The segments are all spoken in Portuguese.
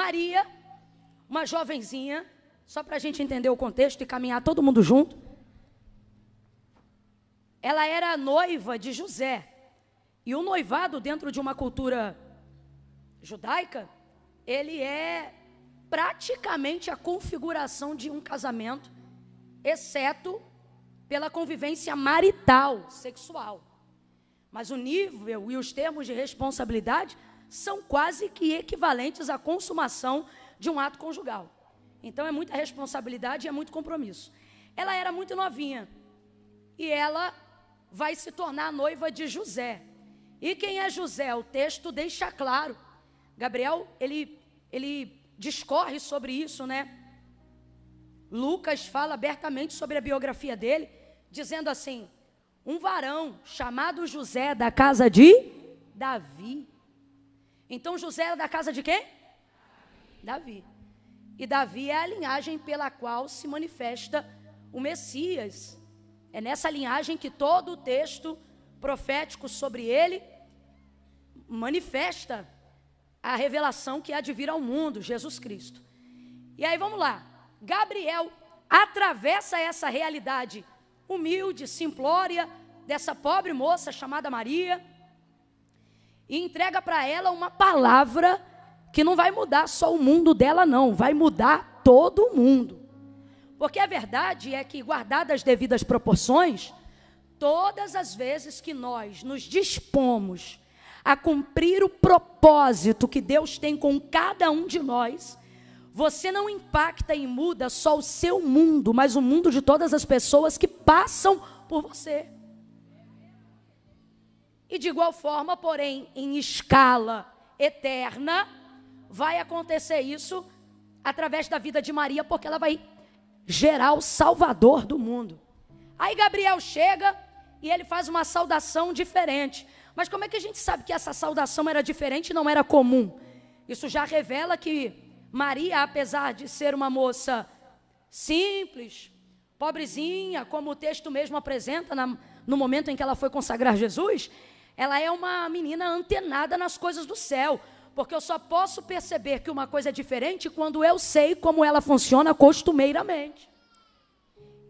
Maria, uma jovenzinha, só para a gente entender o contexto e caminhar todo mundo junto, ela era noiva de José. E o noivado, dentro de uma cultura judaica, ele é praticamente a configuração de um casamento, exceto pela convivência marital, sexual. Mas o nível e os termos de responsabilidade são quase que equivalentes à consumação de um ato conjugal. Então é muita responsabilidade e é muito compromisso. Ela era muito novinha e ela vai se tornar noiva de José. E quem é José? O texto deixa claro. Gabriel, ele discorre sobre isso, né? Lucas fala abertamente sobre a biografia dele, dizendo assim: um varão chamado José da casa de Davi. Então José era da casa de quem? Davi. E Davi é a linhagem pela qual se manifesta o Messias. É nessa linhagem que todo o texto profético sobre ele manifesta a revelação que há de vir ao mundo, Jesus Cristo. E aí vamos lá. Gabriel atravessa essa realidade humilde, simplória, dessa pobre moça chamada Maria, e entrega para ela uma palavra que não vai mudar só o mundo dela, não, vai mudar todo o mundo. Porque a verdade é que, guardadas as devidas proporções, todas as vezes que nós nos dispomos a cumprir o propósito que Deus tem com cada um de nós, você não impacta e muda só o seu mundo, mas o mundo de todas as pessoas que passam por você. E de igual forma, porém, em escala eterna, vai acontecer isso através da vida de Maria, porque ela vai gerar o Salvador do mundo. Aí Gabriel chega e ele faz uma saudação diferente. Mas como é que a gente sabe que essa saudação era diferente e não era comum? Isso já revela que Maria, apesar de ser uma moça simples, pobrezinha, como o texto mesmo apresenta no momento em que ela foi consagrar Jesus, ela é uma menina antenada nas coisas do céu, porque eu só posso perceber que uma coisa é diferente quando eu sei como ela funciona costumeiramente.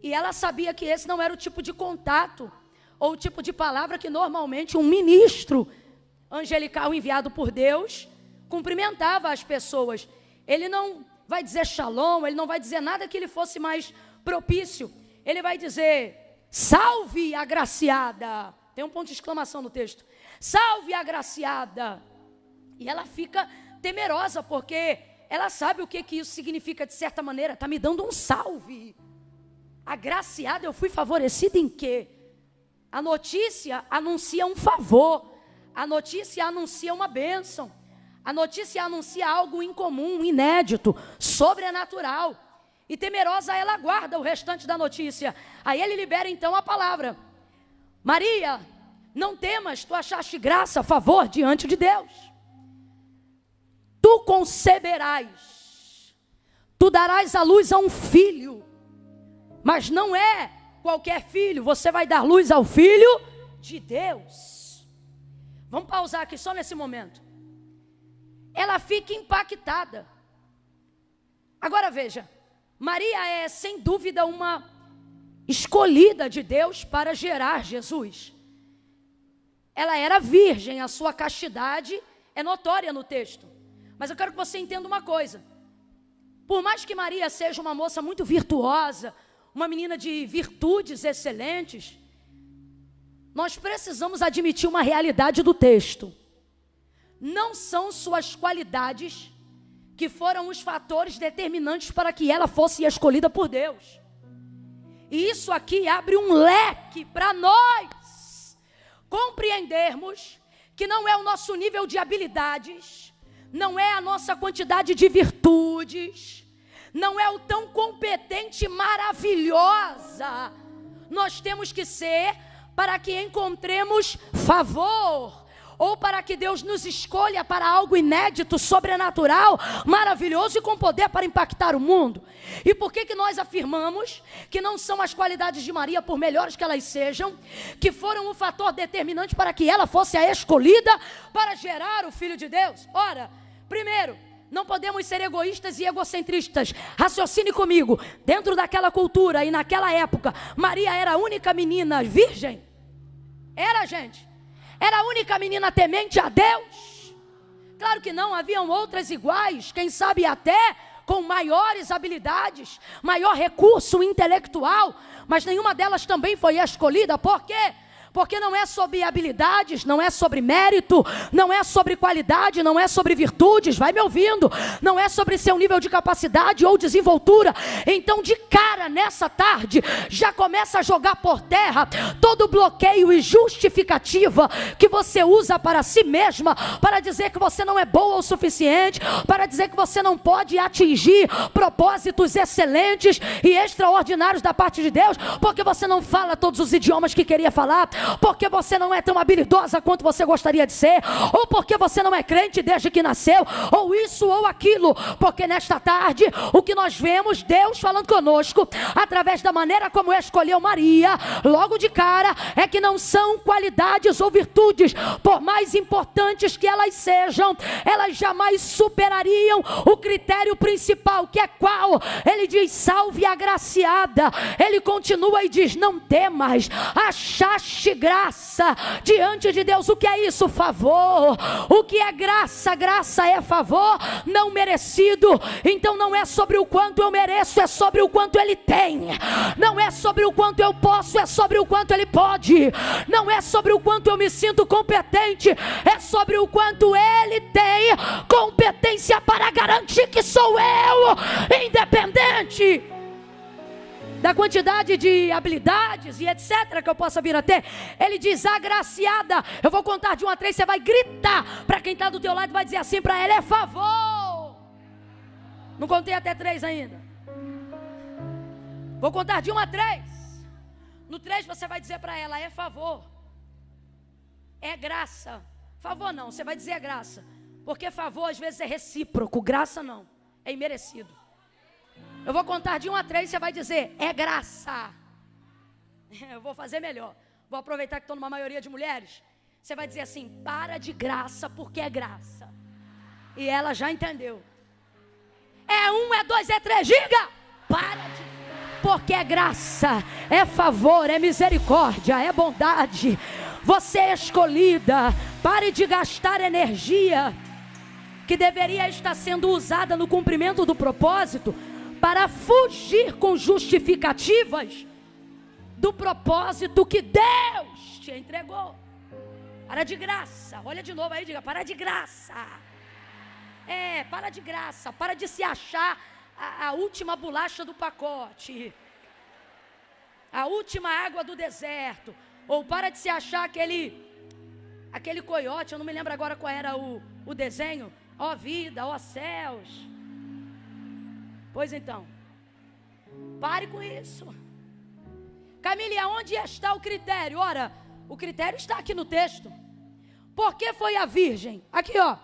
E ela sabia que esse não era o tipo de contato ou o tipo de palavra que normalmente um ministro angelical enviado por Deus cumprimentava as pessoas. Ele não vai dizer shalom, ele não vai dizer nada que lhe fosse mais propício. Ele vai dizer: salve, agraciada. Tem um ponto de exclamação no texto. Salve, agraciada. E ela fica temerosa, porque ela sabe o que isso significa de certa maneira. Está me dando um salve. Agraciada, eu fui favorecida em quê? A notícia anuncia um favor. A notícia anuncia uma bênção. A notícia anuncia algo incomum, inédito, sobrenatural. E temerosa ela aguarda o restante da notícia. Aí ele libera então a palavra: Maria, não temas, tu achaste graça, favor diante de Deus. Tu conceberás, tu darás à luz a um filho, mas não é qualquer filho, você vai dar luz ao Filho de Deus. Vamos pausar aqui só nesse momento. Ela fica impactada. Agora veja, Maria é sem dúvida uma escolhida de Deus para gerar Jesus. Ela era virgem, a sua castidade é notória no texto. Mas eu quero que você entenda uma coisa. Por mais que Maria seja uma moça muito virtuosa, uma menina de virtudes excelentes, nós precisamos admitir uma realidade do texto. Não são suas qualidades que foram os fatores determinantes para que ela fosse escolhida por Deus. E isso aqui abre um leque para nós compreendermos que não é o nosso nível de habilidades, não é a nossa quantidade de virtudes, não é o tão competente e maravilhosa nós temos que ser para que encontremos favor, ou para que Deus nos escolha para algo inédito, sobrenatural, maravilhoso e com poder para impactar o mundo. E por que nós afirmamos que não são as qualidades de Maria, por melhores que elas sejam, que foram o fator determinante para que ela fosse a escolhida para gerar o Filho de Deus? Ora, primeiro, Não podemos ser egoístas e egocentristas. Raciocine comigo. Dentro daquela cultura e naquela época, Maria era a única menina virgem. Era, gente. Era a única menina temente a Deus. Claro que não, haviam outras iguais. Quem sabe até com maiores habilidades, maior recurso intelectual. Mas nenhuma delas também foi escolhida. Por quê? Porque não é sobre habilidades, não é sobre mérito, não é sobre qualidade, não é sobre virtudes, vai me ouvindo, não é sobre seu nível de capacidade ou desenvoltura. Então de cara nessa tarde, já começa a jogar por terra todo bloqueio e justificativa que você usa para si mesma, para dizer que você não é boa o suficiente, para dizer que você não pode atingir propósitos excelentes e extraordinários da parte de Deus, porque você não fala todos os idiomas que queria falar, porque você não é tão habilidosa quanto você gostaria de ser, ou porque você não é crente desde que nasceu, ou isso ou aquilo. Porque nesta tarde, o que nós vemos Deus falando conosco, através da maneira como escolheu Maria, logo de cara, é que não são qualidades ou virtudes, por mais importantes que elas sejam, elas jamais superariam o critério principal, que é qual? Ele diz, salve a agraciada. Ele continua e diz, não temas, achaste graça diante de Deus. O que é isso? Favor. O que é graça? Graça é favor não merecido. Então não é sobre o quanto eu mereço, é sobre o quanto Ele tem. Não é sobre o quanto eu posso, é sobre o quanto Ele pode. Não é sobre o quanto eu me sinto competente, é sobre o quanto Ele tem competência para garantir que sou eu independente da quantidade de habilidades e etc. que eu possa vir a ter. Ele diz, agraciada. Eu vou contar de 1 a 3, você vai gritar para quem está do teu lado e vai dizer assim para ela, é favor. Não contei até 3 ainda. Vou contar de 1 a 3. No 3 você vai dizer para ela, é favor. É graça. Favor não, você vai dizer é graça. Porque favor às vezes é recíproco, graça não, é imerecido. Eu vou contar de 1 a 3, você vai dizer, é graça. Eu vou fazer melhor. Vou aproveitar que estou numa maioria de mulheres. Você vai dizer assim, para de graça, porque é graça. E ela já entendeu. É 1, é 2, é 3, diga! Para de... Porque é graça, é favor, é misericórdia, é bondade. Você é escolhida. Pare de gastar energia que deveria estar sendo usada no cumprimento do propósito para fugir com justificativas do propósito que Deus te entregou. Para de graça. Olha de novo aí, diga, para de graça. Para de graça. Para de se achar a última bolacha do pacote, a última água do deserto. Ou para de se achar aquele coiote, eu não me lembro agora qual era o desenho. Ó vida, ó céus. Pois então, pare com isso. Camille, aonde está o critério? Ora, o critério está aqui no texto. Por que foi a virgem? Aqui ó,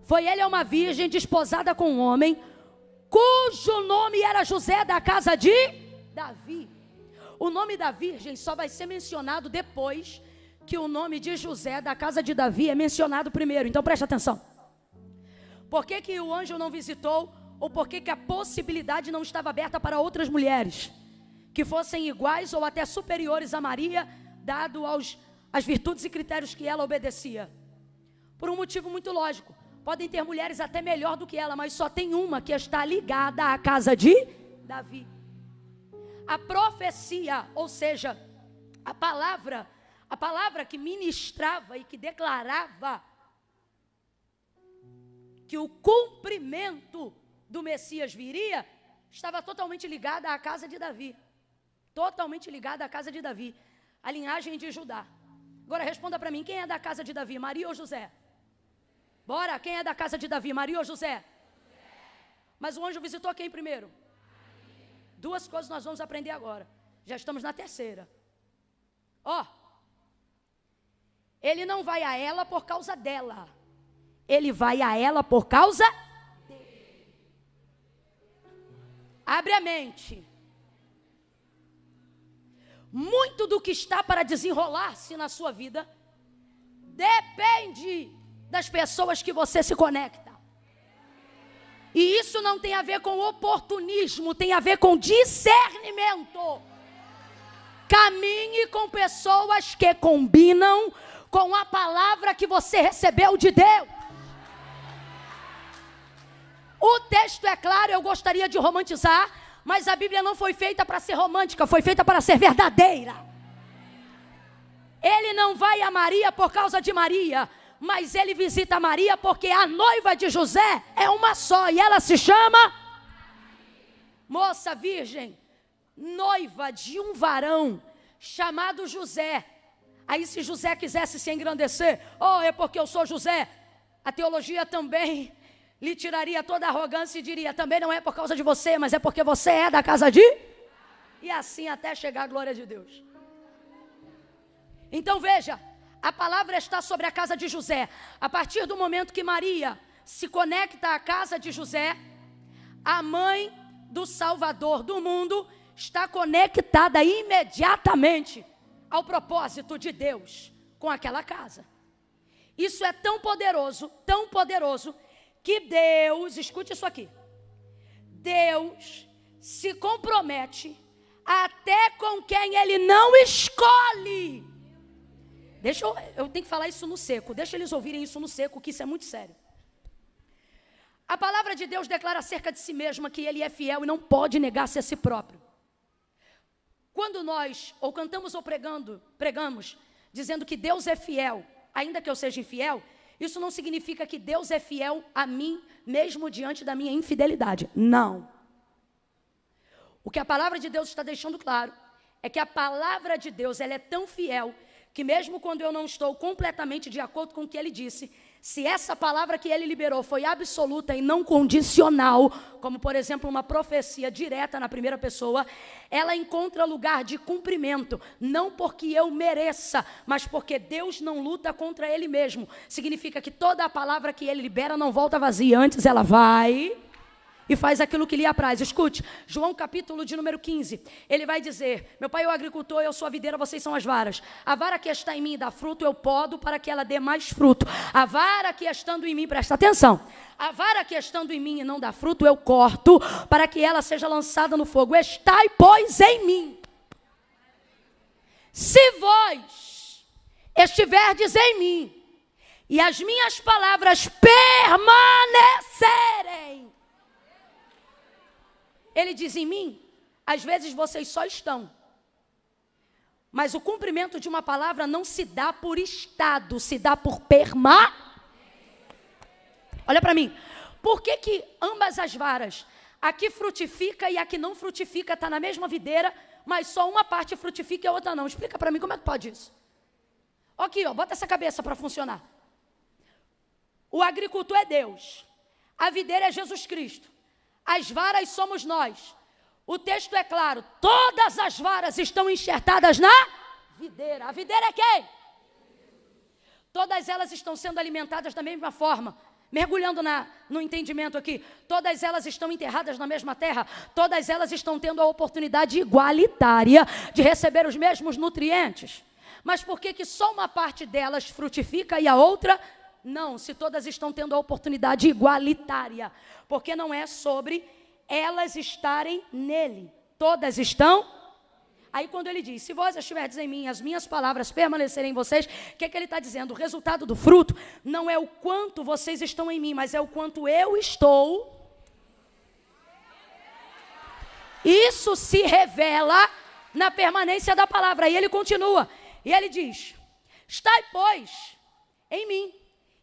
foi ele uma virgem desposada com um homem, cujo nome era José, da casa de Davi. O nome da virgem só vai ser mencionado depois que o nome de José, da casa de Davi, é mencionado primeiro. Então preste atenção. Por que que o anjo não visitou? Ou por que que a possibilidade não estava aberta para outras mulheres que fossem iguais ou até superiores a Maria, dado as virtudes e critérios que ela obedecia? Por um motivo muito lógico. Podem ter mulheres até melhor do que ela, mas só tem uma que está ligada à casa de Davi. A profecia, ou seja, a palavra que ministrava e que declarava que o cumprimento do Messias viria, estava totalmente ligada à casa de Davi. Totalmente ligada à casa de Davi, a linhagem de Judá. Agora responda para mim, quem é da casa de Davi, Maria ou José? Bora, quem é da casa de Davi, Maria ou José? Mas o anjo visitou quem primeiro? Duas coisas nós vamos aprender agora. Já estamos na terceira. Ele não vai a ela por causa dela. Ele vai a ela por causa dele. Abre a mente. Muito do que está para desenrolar-se na sua vida depende das pessoas que você se conecta. E isso não tem a ver com oportunismo, tem a ver com discernimento. Caminhe com pessoas que combinam com a palavra que você recebeu de Deus. O texto é claro, eu gostaria de romantizar, mas a Bíblia não foi feita para ser romântica, foi feita para ser verdadeira. Ele não vai a Maria por causa de Maria, mas ele visita Maria porque a noiva de José é uma só e ela se chama moça virgem, noiva de um varão chamado José. Aí se José quisesse se engrandecer, é porque eu sou José, a teologia também lhe tiraria toda a arrogância e diria, também não é por causa de você, mas é porque você é da casa de... E assim até chegar a glória de Deus. Então veja, a palavra está sobre a casa de José. A partir do momento que Maria se conecta à casa de José, a mãe do Salvador do mundo está conectada imediatamente ao propósito de Deus com aquela casa. Isso é tão poderoso, que Deus, escute isso aqui, Deus se compromete até com quem Ele não escolhe. Eu tenho que falar isso no seco, deixa eles ouvirem isso no seco, que isso é muito sério. A palavra de Deus declara acerca de si mesma que Ele é fiel e não pode negar-se a si próprio. Quando nós ou cantamos ou pregamos, dizendo que Deus é fiel, ainda que eu seja infiel, isso não significa que Deus é fiel a mim, mesmo diante da minha infidelidade. Não. O que a palavra de Deus está deixando claro é que a palavra de Deus, ela é tão fiel que mesmo quando eu não estou completamente de acordo com o que Ele disse, se essa palavra que Ele liberou foi absoluta e não condicional, como por exemplo uma profecia direta na primeira pessoa, ela encontra lugar de cumprimento, não porque eu mereça, mas porque Deus não luta contra Ele mesmo. Significa que toda a palavra que Ele libera não volta vazia, antes ela vai e faz aquilo que lhe apraz. Escute, João capítulo de número 15, ele vai dizer, meu pai é o agricultor, eu sou a videira, vocês são as varas. A vara que está em mim dá fruto, eu podo para que ela dê mais fruto. A vara que estando em mim, presta atenção, a vara que estando em mim e não dá fruto, eu corto para que ela seja lançada no fogo. Estai, pois, em mim. Se vós estiverdes em mim e as minhas palavras permanecerem, Ele diz em mim, às vezes vocês só estão. Mas o cumprimento de uma palavra não se dá por estado, se dá por Olha para mim. Por que ambas as varas, a que frutifica e a que não frutifica, está na mesma videira, mas só uma parte frutifica e a outra não? Explica para mim como é que pode isso. Aqui, bota essa cabeça para funcionar. O agricultor é Deus. A videira é Jesus Cristo. As varas somos nós. O texto é claro, todas as varas estão enxertadas na videira. A videira é quem? Todas elas estão sendo alimentadas da mesma forma. Mergulhando no entendimento aqui, todas elas estão enterradas na mesma terra, todas elas estão tendo a oportunidade igualitária de receber os mesmos nutrientes. Mas por que só uma parte delas frutifica e a outra não? Se todas estão tendo a oportunidade igualitária, porque não é sobre elas estarem nele, todas estão. Aí quando ele diz, se vós estiverdes em mim, as minhas palavras permanecerem em vocês, o que ele está dizendo? O resultado do fruto não é o quanto vocês estão em mim, mas é o quanto eu estou. Isso se revela na permanência da palavra. E ele continua, e ele diz, estai, pois, em mim.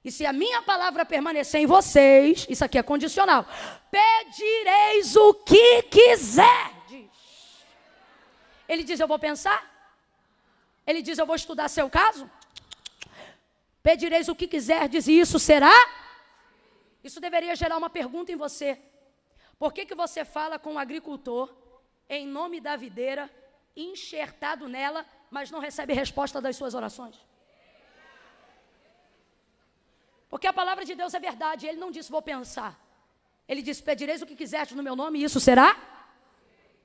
E se a minha palavra permanecer em vocês, isso aqui é condicional, pedireis o que quiserdes. Ele diz, eu vou pensar. Ele diz, eu vou estudar seu caso. Pedireis o que quiserdes e isso será. Isso deveria gerar uma pergunta em você. Por que você fala com o agricultor, em nome da videira, enxertado nela, mas não recebe resposta das suas orações? Porque a palavra de Deus é verdade. Ele não disse, vou pensar. Ele disse, pedireis o que quiserdes no meu nome e isso será?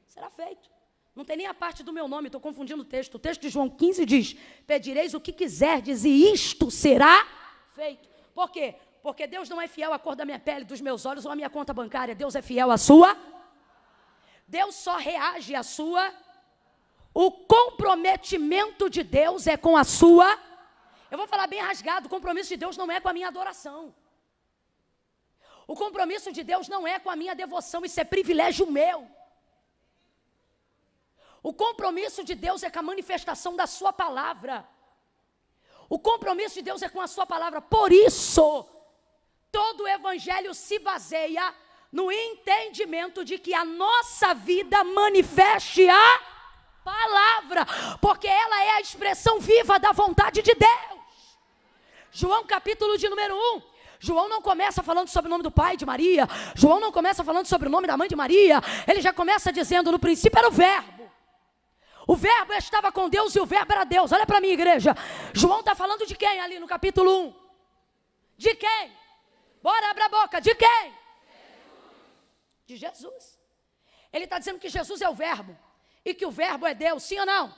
Será feito. Não tem nem a parte do meu nome, estou confundindo o texto. O texto de João 15 diz, pedireis o que quiserdes e isto será feito. Por quê? Porque Deus não é fiel à cor da minha pele, dos meus olhos ou à minha conta bancária. Deus é fiel à sua. Deus só reage à sua. O comprometimento de Deus é com a sua. Eu vou falar bem rasgado, o compromisso de Deus não é com a minha adoração. O compromisso de Deus não é com a minha devoção, isso é privilégio meu. O compromisso de Deus é com a manifestação da sua palavra. O compromisso de Deus é com a sua palavra. Por isso, todo o evangelho se baseia no entendimento de que a nossa vida manifeste a palavra, porque ela é a expressão viva da vontade de Deus. João capítulo de número 1. João não começa falando sobre o nome do pai de Maria. João não começa falando sobre o nome da mãe de Maria. Ele já começa dizendo, no princípio era o verbo. O verbo estava com Deus e o verbo era Deus. Olha para mim, igreja. João está falando de quem ali no capítulo 1? De quem? Bora, abre a boca. De quem? Jesus. De Jesus. Ele está dizendo que Jesus é o verbo. E que o verbo é Deus, sim ou não?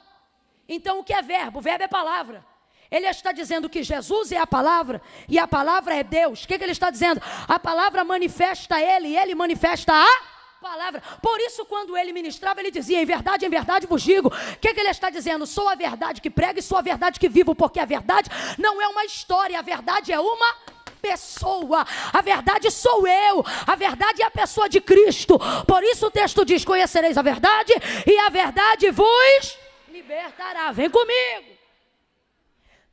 Então o que é verbo? O verbo é palavra. Ele está dizendo que Jesus é a palavra e a palavra é Deus. O que ele está dizendo? A palavra manifesta ele e ele manifesta a palavra. Por isso, quando ele ministrava, ele dizia, em verdade vos digo. O que ele está dizendo? Sou a verdade que prego e sou a verdade que vivo, porque a verdade não é uma história, a verdade é uma pessoa. A verdade sou eu, a verdade é a pessoa de Cristo. Por isso o texto diz, conhecereis a verdade e a verdade vos libertará. Vem comigo.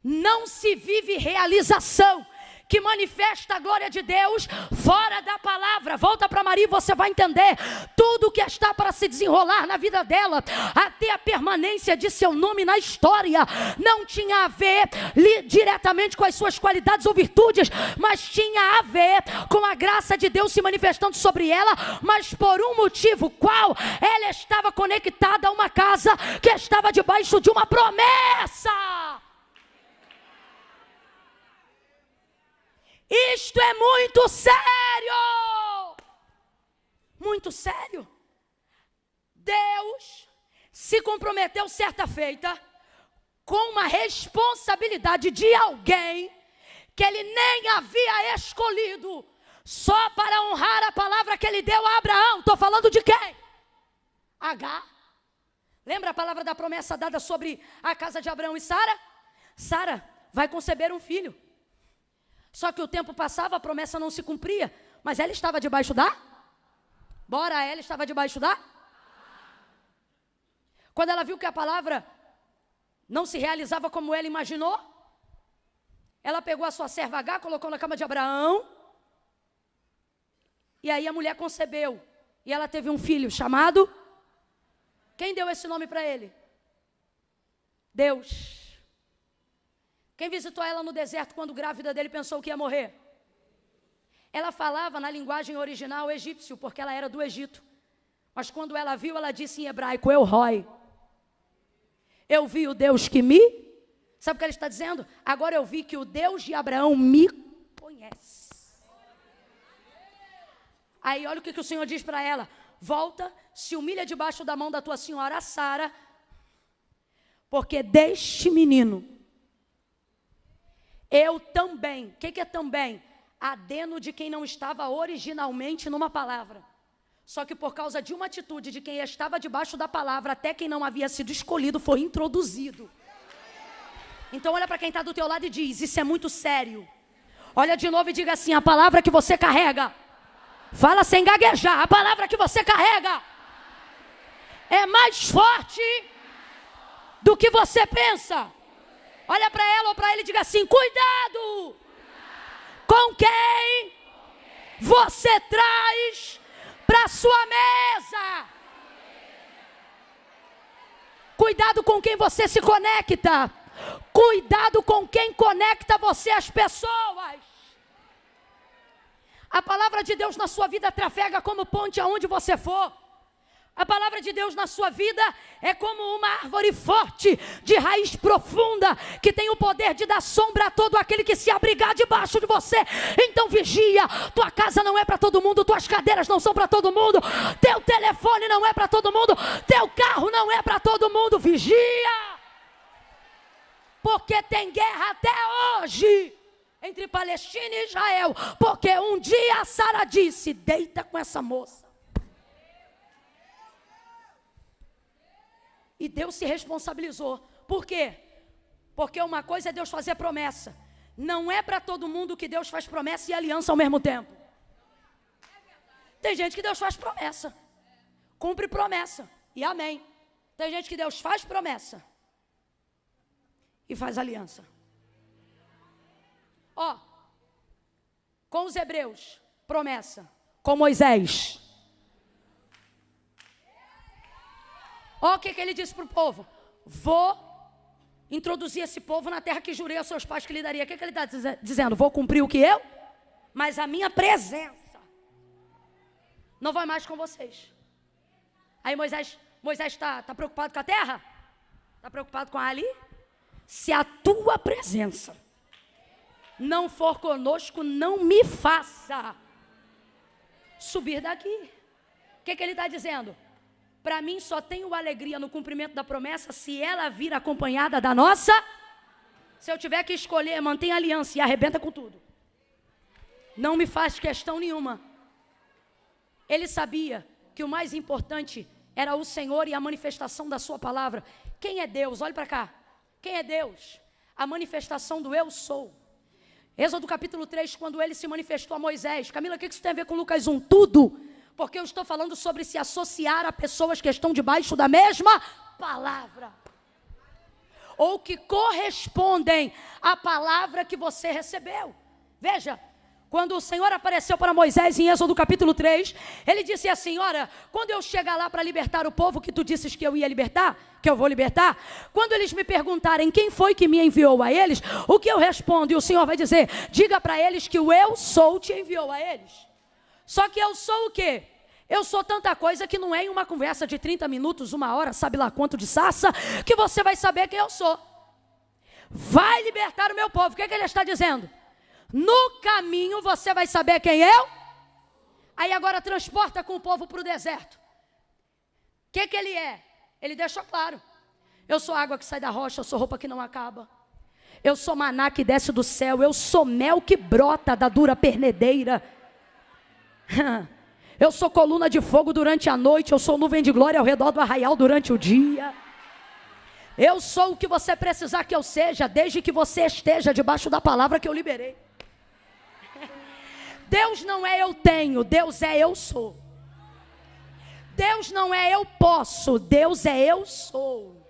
Não se vive realização que manifesta a glória de Deus fora da palavra. Volta para Maria e você vai entender tudo o que está para se desenrolar na vida dela, até a permanência de seu nome na história. Não tinha a ver diretamente com as suas qualidades ou virtudes, mas tinha a ver com a graça de Deus se manifestando sobre ela, mas por um motivo, qual? Ela estava conectada a uma casa que estava debaixo de uma promessa. Isto é muito sério. Muito sério. Deus se comprometeu certa feita com uma responsabilidade de alguém que ele nem havia escolhido, só para honrar a palavra que ele deu a Abraão. Estou falando de quem? Agar. Lembra a palavra da promessa dada sobre a casa de Abraão e Sara? Sara vai conceber um filho. Só que o tempo passava, a promessa não se cumpria. Mas ela estava debaixo da? Bora, ela estava debaixo da? Quando ela viu que a palavra não se realizava como ela imaginou, ela pegou a sua serva Agar, colocou na cama de Abraão. E aí a mulher concebeu. E ela teve um filho chamado? Quem deu esse nome para ele? Deus. Quem visitou ela no deserto quando grávida dele pensou que ia morrer? Ela falava na linguagem original egípcio, porque ela era do Egito. Mas quando ela viu, ela disse em hebraico, El Roi. Eu vi o Deus que me... Sabe o que ela está dizendo? Agora eu vi que o Deus de Abraão me conhece. Aí olha o que o Senhor diz para ela. Volta, se humilha debaixo da mão da tua senhora Sara, porque deste menino eu também, o que é também? Adeno de quem não estava originalmente numa palavra. Só que por causa de uma atitude de quem estava debaixo da palavra, até quem não havia sido escolhido foi introduzido. Então olha para quem está do teu lado e diz, isso é muito sério. Olha de novo e diga assim, a palavra que você carrega. Fala sem gaguejar, a palavra que você carrega é mais forte do que você pensa. Olha para ela ou para ele e diga assim, cuidado com quem você traz para a sua mesa. Cuidado com quem você se conecta. Cuidado com quem conecta você às pessoas. A palavra de Deus na sua vida trafega como ponte aonde você for. A palavra de Deus na sua vida é como uma árvore forte, de raiz profunda, que tem o poder de dar sombra a todo aquele que se abrigar debaixo de você. Então vigia, tua casa não é para todo mundo, tuas cadeiras não são para todo mundo, teu telefone não é para todo mundo, teu carro não é para todo mundo, vigia. Porque tem guerra até hoje entre Palestina e Israel, porque um dia a Sara disse: deita com essa moça. E Deus se responsabilizou. Por quê? Porque uma coisa é Deus fazer promessa. Não é para todo mundo que Deus faz promessa e aliança ao mesmo tempo. Tem gente que Deus faz promessa, cumpre promessa, e amém. Tem gente que Deus faz promessa e faz aliança. Ó, com os hebreus, promessa. Com Moisés. Ó, o que ele disse para o povo: vou introduzir esse povo na terra que jurei aos seus pais que lhe daria. O que ele está dizendo? Vou cumprir o que eu, mas a minha presença não vai mais com vocês. Aí Moisés está preocupado com a terra? Está preocupado com a ali? Se a tua presença não for conosco, não me faça subir daqui. O que ele está dizendo? Para mim só tenho alegria no cumprimento da promessa se ela vir acompanhada da nossa. Se eu tiver que escolher, mantém a aliança e arrebenta com tudo. Não me faz questão nenhuma. Ele sabia que o mais importante era o Senhor e a manifestação da sua palavra. Quem é Deus? Olhe para cá. Quem é Deus? A manifestação do eu sou. Êxodo capítulo 3, quando ele se manifestou a Moisés. Camila, o que isso tem a ver com Lucas 1? Tudo. Porque eu estou falando sobre se associar a pessoas que estão debaixo da mesma palavra. Ou que correspondem à palavra que você recebeu. Veja, quando o Senhor apareceu para Moisés em Êxodo capítulo 3, ele disse assim: ora, quando eu chegar lá para libertar o povo que tu disses que eu ia libertar, que eu vou libertar, quando eles me perguntarem quem foi que me enviou a eles, o que eu respondo? E o Senhor vai dizer: diga para eles que o eu sou te enviou a eles. Só que eu sou o quê? Eu sou tanta coisa que não é em uma conversa de 30 minutos, 1 hora, sabe lá quanto de sarça, que você vai saber quem eu sou. Vai libertar o meu povo. O que ele está dizendo? No caminho você vai saber quem eu. Aí agora transporta com o povo para o deserto. O que ele é? Ele deixou claro: eu sou água que sai da rocha, eu sou roupa que não acaba, eu sou maná que desce do céu, eu sou mel que brota da dura pernedeira. Eu sou coluna de fogo durante a noite, eu sou nuvem de glória ao redor do arraial durante o dia. Eu sou o que você precisar que eu seja, desde que você esteja debaixo da palavra que eu liberei. Deus não é eu tenho, Deus é eu sou. Deus não é eu posso, Deus é eu sou.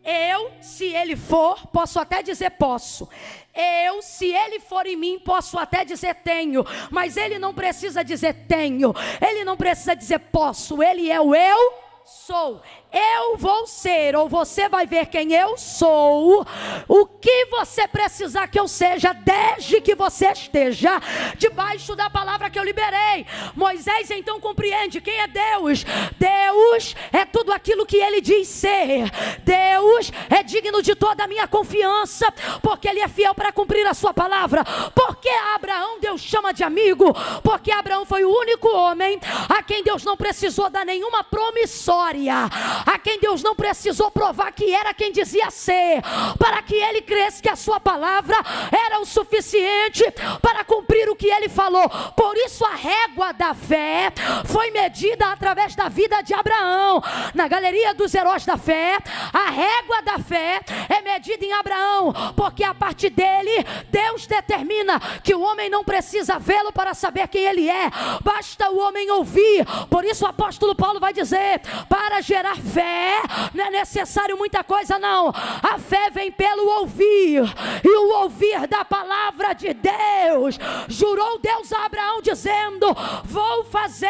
Eu, se ele for, posso até dizer posso. Eu, se ele for em mim, posso até dizer tenho. Mas ele não precisa dizer tenho. Ele não precisa dizer posso. Ele é o eu sou. Eu vou ser, ou você vai ver quem eu sou. O que você precisar que eu seja, desde que você esteja debaixo da palavra que eu liberei. Moisés então compreende quem é Deus. Deus é tudo aquilo que ele diz ser. Deus é digno de toda a minha confiança, porque ele é fiel para cumprir a sua palavra. Porque Abraão Deus chama de amigo, porque Abraão foi o único homem a quem Deus não precisou dar nenhuma promissória, a quem Deus não precisou provar que era quem dizia ser, para que ele cresça que a sua palavra era o suficiente para cumprir o que ele falou. Por isso a régua da fé foi medida através da vida de Abraão. Na galeria dos heróis da fé, a régua da fé é medida em Abraão, porque a partir dele Deus determina que o homem não precisa vê-lo para saber quem ele é, basta o homem ouvir. Por isso o apóstolo Paulo vai dizer: para gerar fé não é necessário muita coisa não, a fé vem pelo ouvir, e o ouvir da palavra de Deus. Jurou Deus a Abraão dizendo: vou fazer,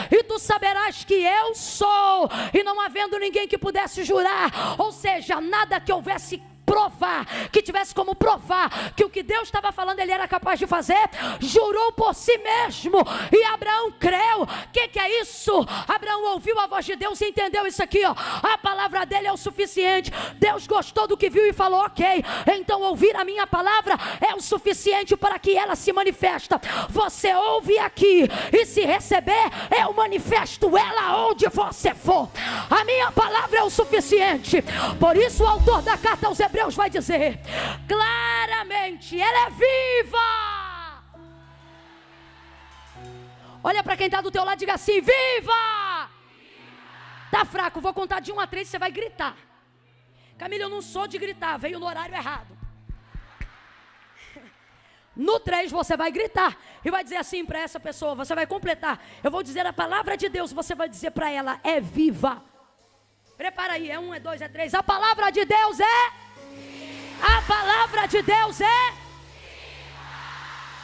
e tu saberás que eu sou, e não havendo ninguém que pudesse jurar, ou seja, nada que houvesse provar, que tivesse como provar que o que Deus estava falando ele era capaz de fazer, jurou por si mesmo, e Abraão creu. O que é isso? Abraão ouviu a voz de Deus e entendeu isso aqui, ó. A palavra dele é o suficiente. Deus gostou do que viu e falou: ok, então ouvir a minha palavra é o suficiente para que ela se manifesta. Você ouve aqui, e se receber, eu manifesto ela onde você for. A minha palavra é o suficiente. Por isso o autor da carta aos Hebreus Hebreus vai dizer claramente: ela é viva. Olha para quem está do teu lado e diga assim: viva! Tá fraco, vou contar de 1 a 3, você vai gritar. Camila, eu não sou de gritar, veio no horário errado. No 3 você vai gritar e vai dizer assim para essa pessoa, você vai completar. Eu vou dizer a palavra de Deus, você vai dizer para ela: é viva. Prepara aí, é 1, é 2, é 3. A palavra de Deus é... A palavra de Deus é...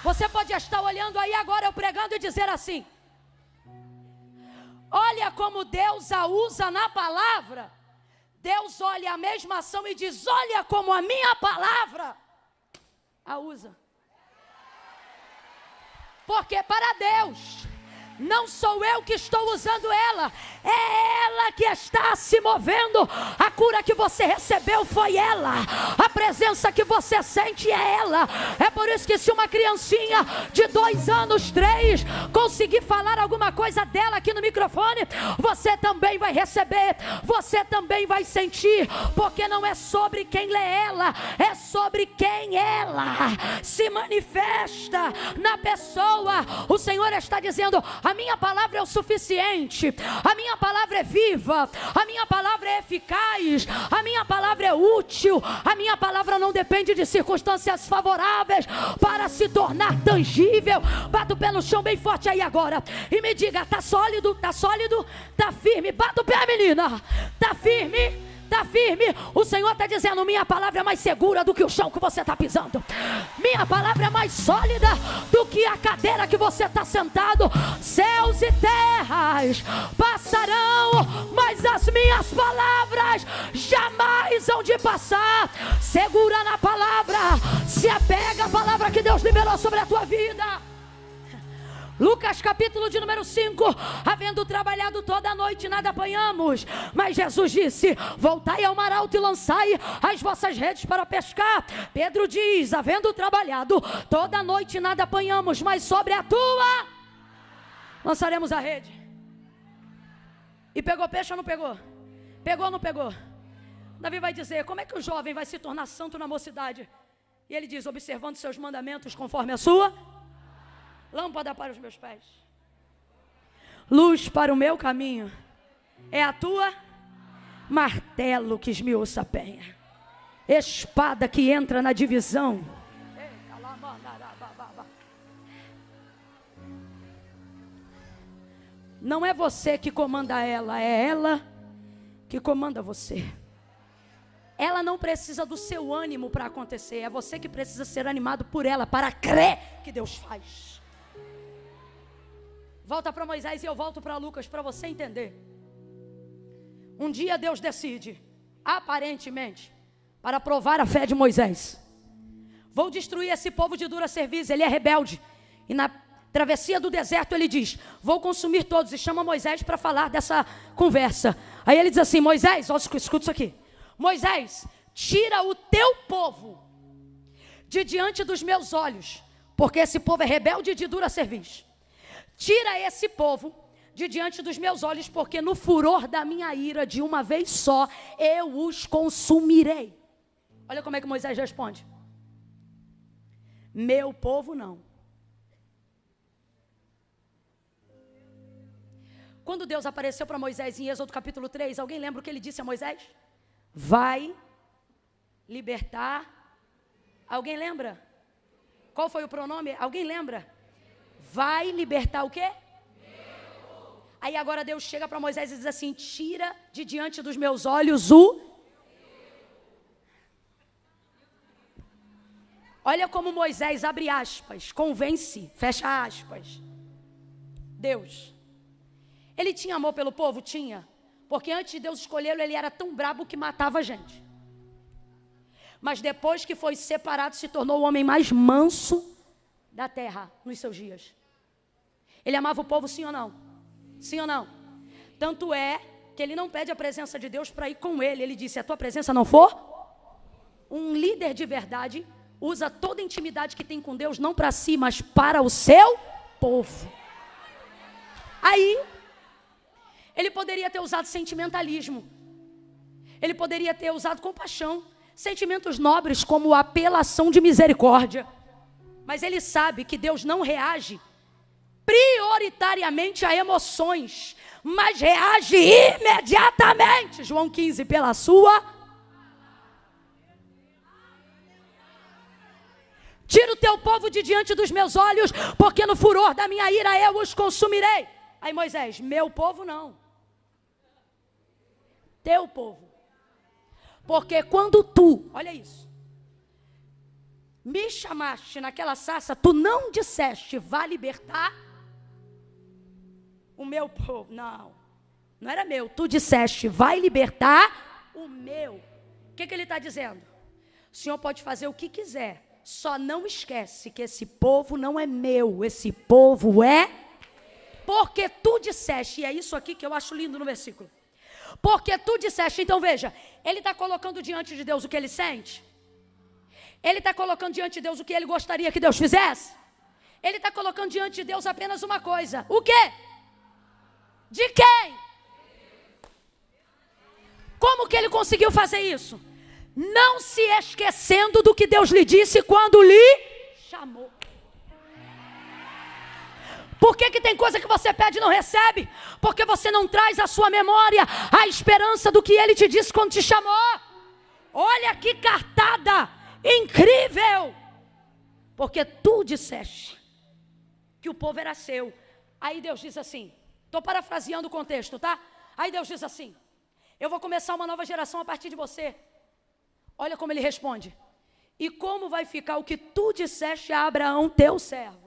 Você pode estar olhando aí agora eu pregando e dizer assim: olha como Deus a usa na palavra. Deus olha a mesma ação e diz: olha como a minha palavra a usa. Porque para Deus, não sou eu que estou usando ela, é ela que está se movendo. A cura que você recebeu foi ela, a presença que você sente é ela. É por isso que se uma criancinha de 2 anos, 3, conseguir falar alguma coisa dela aqui no microfone, você também vai receber, você também vai sentir, porque não é sobre quem lê ela, é sobre quem ela se manifesta na pessoa. O Senhor está dizendo: a minha palavra é o suficiente, a minha palavra é viva, a minha palavra é eficaz, a minha palavra é útil, a minha palavra não depende de circunstâncias favoráveis para se tornar tangível. Bata o pé no chão bem forte aí agora e me diga: tá sólido, tá firme. Bata o pé, menina, tá firme. Está firme. O Senhor está dizendo: minha palavra é mais segura do que o chão que você está pisando. Minha palavra é mais sólida do que a cadeira que você está sentado. Céus e terras passarão, mas as minhas palavras jamais hão de passar. Segura na palavra, se apega à palavra que Deus liberou sobre a tua vida. Lucas capítulo de número 5. Havendo trabalhado toda a noite, nada apanhamos, mas Jesus disse: voltai ao mar alto e lançai as vossas redes para pescar. Pedro diz: havendo trabalhado toda a noite, nada apanhamos, mas sobre a tua lançaremos a rede. E pegou peixe ou não pegou? Pegou ou não pegou? Davi vai dizer: como é que o jovem vai se tornar santo na mocidade? E ele diz: observando seus mandamentos conforme a sua lâmpada para os meus pés, luz para o meu caminho, é a tua martelo que esmiuça a penha, espada que entra na divisão. Não é você que comanda ela, é ela que comanda você. Ela não precisa do seu ânimo para acontecer, é você que precisa ser animado por ela para crer que Deus faz. Volta para Moisés e eu volto para Lucas para você entender. Um dia Deus decide, aparentemente, para provar a fé de Moisés: vou destruir esse povo de dura cerviz, ele é rebelde. E na travessia do deserto ele diz: vou consumir todos. E chama Moisés para falar dessa conversa. Aí ele diz assim: Moisés, escuta isso aqui. Moisés, tira o teu povo de diante dos meus olhos, porque esse povo é rebelde e de dura cerviz. Tira esse povo de diante dos meus olhos, porque no furor da minha ira, de uma vez só, eu os consumirei. Olha como é que Moisés responde: meu povo não. Quando Deus apareceu para Moisés em Êxodo capítulo 3, alguém lembra o que ele disse a Moisés? Vai libertar. Alguém lembra? Qual foi o pronome? Alguém lembra? Vai libertar o quê? Aí agora Deus chega para Moisés e diz assim: tira de diante dos meus olhos o... Olha como Moisés, abre aspas, convence, fecha aspas, Deus. Ele tinha amor pelo povo? Tinha. Porque antes de Deus escolhê-lo, ele era tão brabo que matava gente. Mas depois que foi separado, se tornou o homem mais manso da terra nos seus dias. Ele amava o povo, sim ou não? Sim ou não? Tanto é que ele não pede a presença de Deus para ir com ele. Ele disse: se a tua presença não for, um líder de verdade usa toda a intimidade que tem com Deus, não para si, mas para o seu povo. Aí, ele poderia ter usado sentimentalismo. Ele poderia ter usado compaixão. sentimentos nobres como apelação de misericórdia. Mas ele sabe que Deus não reage prioritariamente a emoções, mas reage imediatamente, João 15, pela sua. Tira o teu povo de diante dos meus olhos, porque no furor da minha ira eu os consumirei. Aí Moisés, meu povo não, teu povo. Porque quando tu, olha isso, me chamaste naquela sarça, tu não disseste, vá libertar o meu povo. Não, não era meu. Tu disseste, vai libertar o meu. O que ele está dizendo? O Senhor pode fazer o que quiser, só não esquece que esse povo não é meu, esse povo é... Porque tu disseste, e é isso aqui que eu acho lindo no versículo. Porque tu disseste, então veja, ele está colocando diante de Deus o que ele sente. Ele está colocando diante de Deus o que ele gostaria que Deus fizesse. Ele está colocando diante de Deus apenas uma coisa. O quê? De quem? Como que ele conseguiu fazer isso? Não se esquecendo do que Deus lhe disse quando lhe chamou. Por que tem coisa que você pede e não recebe? Porque você não traz à sua memória a esperança do que ele te disse quando te chamou. Olha que cartada incrível. Porque tu disseste que o povo era seu. Aí Deus diz assim, estou parafraseando o contexto, tá? Aí Deus diz assim, eu vou começar uma nova geração a partir de você. Olha como ele responde. E como vai ficar o que tu disseste a Abraão, teu servo?